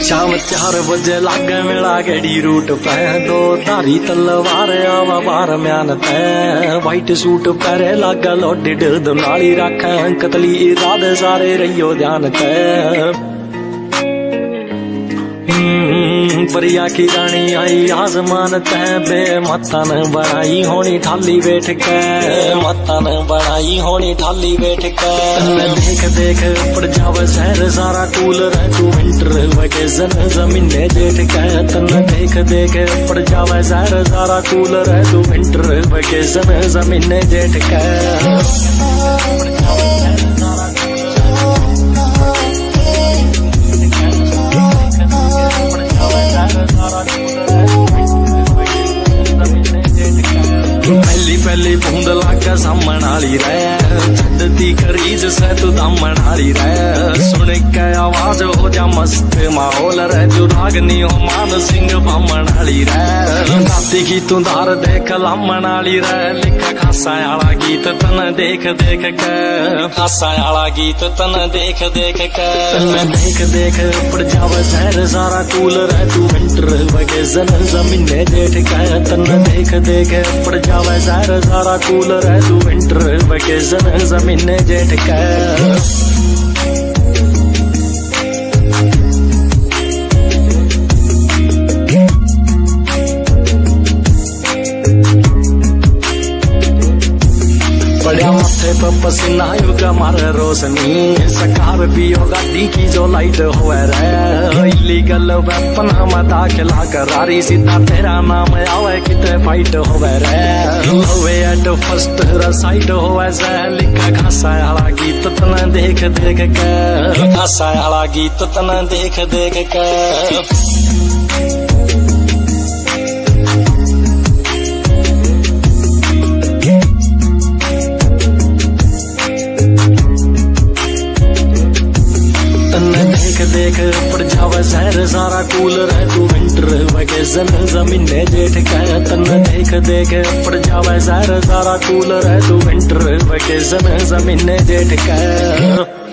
शाम 4 बजे लागे मेला गेड़ी रूट पे दो धारी तलवार आवा बार म्यान तै वाइट सूट पहरे लागे लोडिड दुनाली राखे कतली इरादे सारे रहियो ध्यान तै परिया की रानी आई आसमान तै बे मतन बनाई होनी ठाली बैठ के मतन बनाई होनी ठाली बैठ के देख देख पड़ जावे शहर सारा कूल रह तू विंटर वेकेशन जमीने जेठ के तन देख देख पड़ जावे शहर सारा कूल रह तू विंटर वेकेशन जमीने जेठ के पहली बूंद लागे सामन आली रे छड्डती करीज से तू दामन आली रे सुन के आवाज हो जा मस्त माहौल रे जो रागनी हो मान सिंह बामन आली रे राती की तू धार देख लामन आली रे लिखा खासा आला गीत तन देख देख के खासा आला गीत तन देख देख के देख देख पड़ जावे शहर सारा कूल रे तू विंटर वेकेशन जमीने जेठ के तन देख देख पड़ जावे शहर सारा कूल रह तू विंटर वेकेशन जमीने जेठ के पड़ा माथे पर पसीना युगा मारे रोशनी सकार पियो गाड़ी की जो लाइट हो रे इलीगल वेपन हम दाखिला करारी सीधा तेरा नाम आवे किते फाइट हो रे होवे एट फर्स्ट साइड हो ऐसे लिखा खासा आला गीत तना देख देख के खासा आला गीत तना देख देख के देख पड़ जावे शहर सारा कूल रह तू विंटर वेकेशन जमीने जेठ के तन देख देख पड़ जावे शहर सारा कूल रह तू विंटर वेकेशन जमीने जेठ के